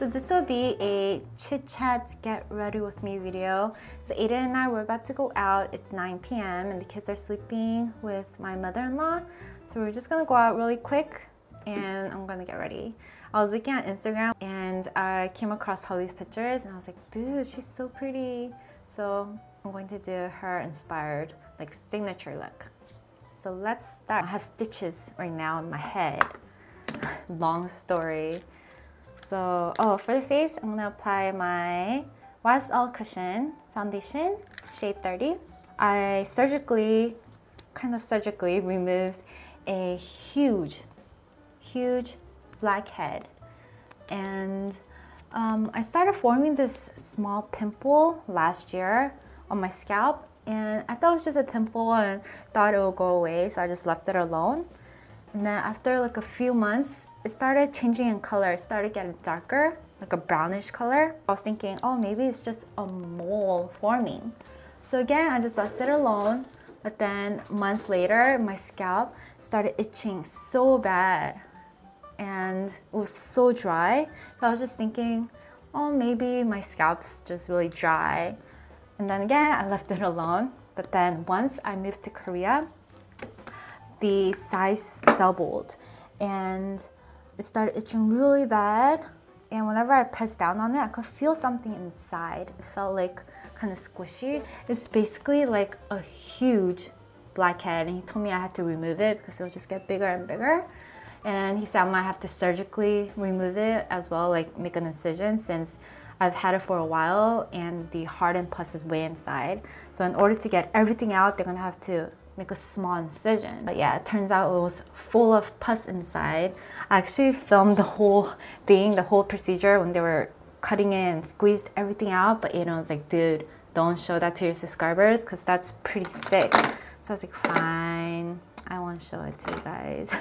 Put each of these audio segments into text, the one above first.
So this will be a chit chat get ready with me video. So Aiden and I were about to go out. It's 9 p.m. and the kids are sleeping with my mother-in-law. So we're just gonna go out really quick and I'm gonna get ready. I was looking at Instagram and I came across Holly's pictures and I was like, dude, she's so pretty. So I'm going to do her inspired, like signature look. So let's start. I have stitches right now in my head. Long story. So, for the face, I'm gonna apply my YSL Cushion Foundation, shade 30. I kind of surgically removed a huge blackhead. And I started forming this small pimple last year on my scalp. And I thought it was just a pimple and thought it would go away, so I just left it alone. And then after like a few months, it started changing in color. It started getting darker, like a brownish color. I was thinking, oh, maybe it's just a mole forming. So again, I just left it alone. But then months later, my scalp started itching so bad. And it was so dry. So I was just thinking, oh, maybe my scalp's just really dry. And then again, I left it alone. But then once I moved to Korea, the size doubled and it started itching really bad. And whenever I pressed down on it, I could feel something inside. It felt like kind of squishy. It's basically like a huge blackhead, and he told me I had to remove it because it would just get bigger and bigger. And he said I might have to surgically remove it as well, like make an incision, since I've had it for a while and the hardened pus is way inside. So in order to get everything out, they're gonna have to make a small incision. But yeah, it turns out it was full of pus inside. I actually filmed the whole thing, the whole procedure when they were cutting it and squeezed everything out. But Aiden was like, dude, don't show that to your subscribers because that's pretty sick. So I was like, fine, I won't show it to you guys.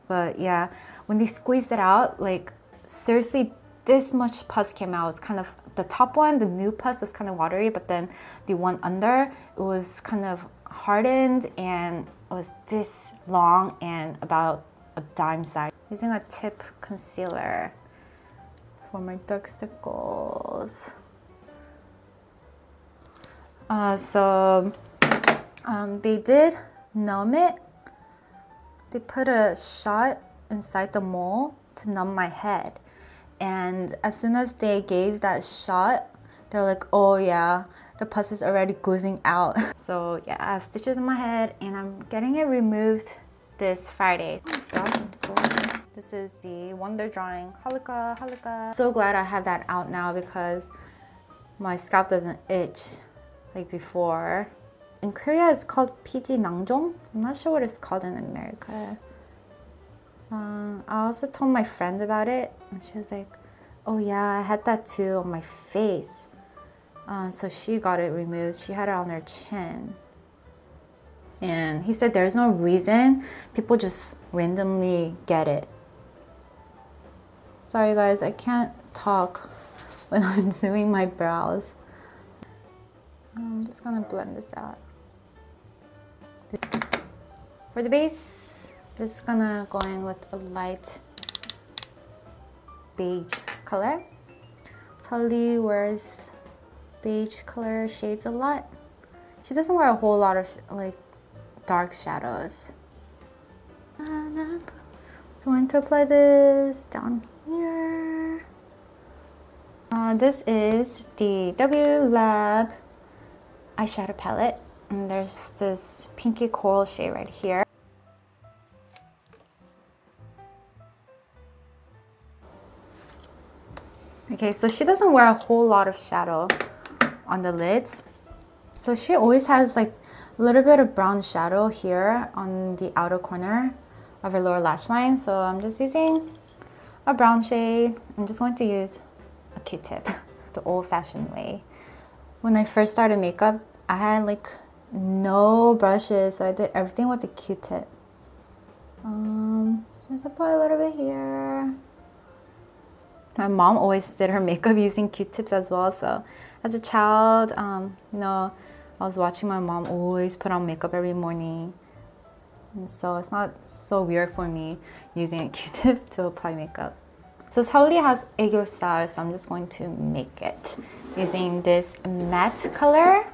But yeah, when they squeezed it out, like seriously, this much pus came out. It's kind of, the top one, the new pus was kind of watery, but then the one under, it was kind of hardened and it was this long and about a dime size. Using a tip concealer for my dark circles. They did numb it. They put a shot inside the mole to numb my head. And as soon as they gave that shot, they're like, oh yeah, the pus is already oozing out. So yeah, I have stitches in my head and I'm getting it removed this Friday. Oh God, I'm so happy. This is the Wonder Drawing Holika. So glad I have that out now because my scalp doesn't itch like before. In Korea, it's called PG Nangjong. I'm not sure what it's called in America. I also told my friend about it and she was like, oh yeah, I had that too on my face. So she got it removed. She had it on her chin. And he said there's no reason. People just randomly get it. Sorry guys, I can't talk when I'm doing my brows. I'm just gonna blend this out. For the base, this is gonna go in with a light beige color. Sulli wears beige color shades a lot. She doesn't wear a whole lot of like dark shadows. So I'm going to apply this down here. This is the W.LAB eyeshadow palette, and there's this pinky coral shade right here. Okay, so she doesn't wear a whole lot of shadow on the lids. So she always has like a little bit of brown shadow here on the outer corner of her lower lash line. So I'm just using a brown shade. I'm just going to use a Q-tip the old-fashioned way. When I first started makeup, I had like no brushes, so I did everything with the Q-tip. Just apply a little bit here. My mom always did her makeup using Q-tips as well, so as a child, you know, I was watching my mom always put on makeup every morning. And so it's not so weird for me using a Q-tip to apply makeup. So Sulli has 애교살, so I'm just going to make it using this matte color.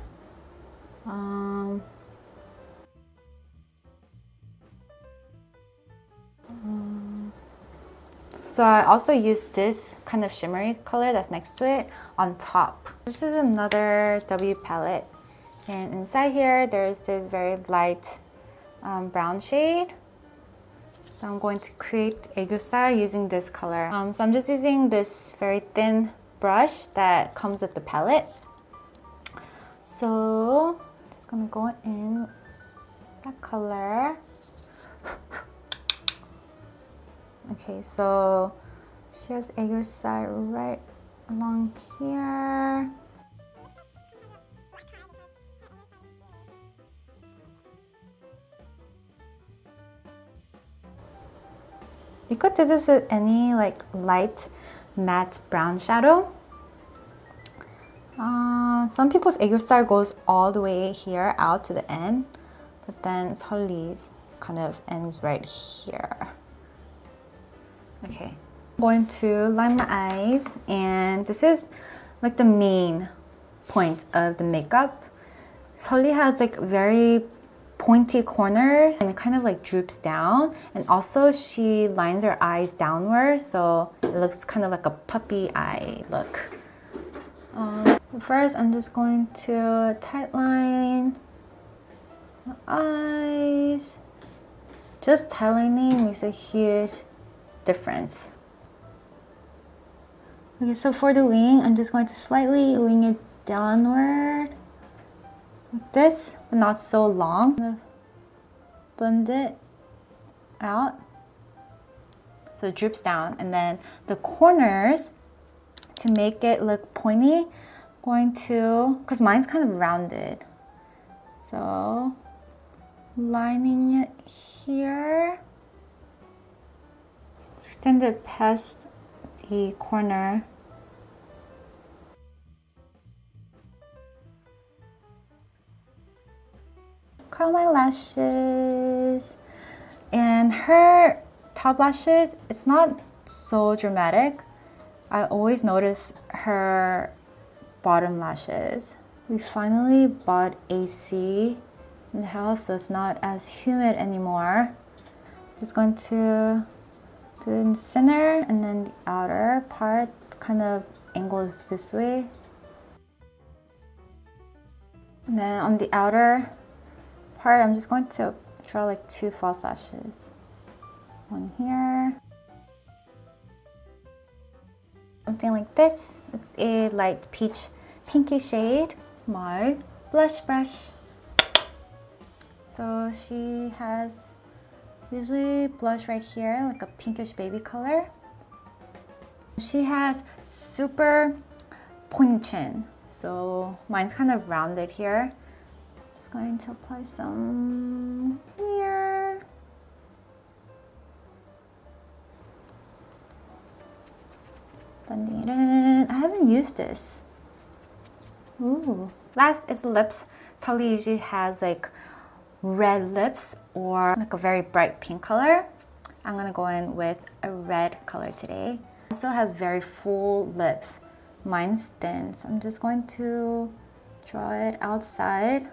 So I also use this kind of shimmery color that's next to it on top. This is another W palette, and inside here there's this very light brown shade. So I'm going to create 애교살 using this color. So I'm just using this very thin brush that comes with the palette. So just gonna go in that color. Okay, so she has 애교살 right along here. You could do this with any like light matte brown shadow. Some people's 애교살 goes all the way here out to the end, but then Sulli's kind of ends right here. Okay, I'm going to line my eyes, and this is like the main point of the makeup. Sulli has like very pointy corners and it kind of like droops down, and also she lines her eyes downward, so it looks kind of like a puppy eye look. First, I'm just going to tightline my eyes. Just tightlining makes a huge difference. Okay, so for the wing, I'm just going to slightly wing it downward like this, but not so long. Kind of blend it out so it droops down, and then the corners, to make it look pointy, I'm going to, because mine's kind of rounded, so lining it here, extend it past the corner. Curl my lashes, and her top lashes, it's not so dramatic. I always notice her bottom lashes. We finally bought AC in the house, so it's not as humid anymore. Just going to do it in the center, and then the outer part kind of angles this way. And then on the outer part, I'm just going to draw like 2 false lashes. One here. Something like this. It's a light peach pinky shade. My blush brush. So she has usually blush right here, like a pinkish baby color. She has super pointy chin, so mine's kind of rounded here. Just going to apply some here. Blending it in. I haven't used this. Ooh. Last is lips. Sulli usually has like red lips or like a very bright pink color. I'm gonna go in with a red color today. Also has very full lips. Mine's thin, so I'm just going to draw it outside.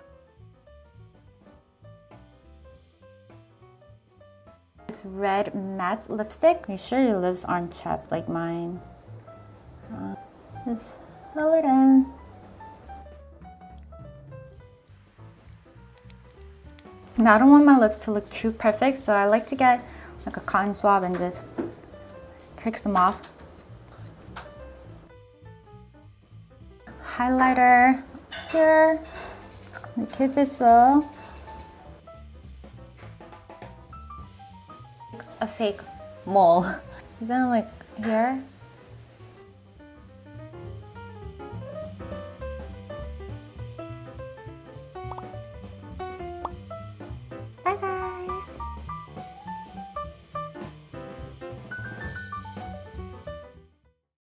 This red matte lipstick. Make sure your lips aren't chapped like mine. Just fill it in. Now I don't want my lips to look too perfect, so I like to get like a cotton swab and just pick them off. Highlighter here. Make it visible. A fake mole. Isn't it like here?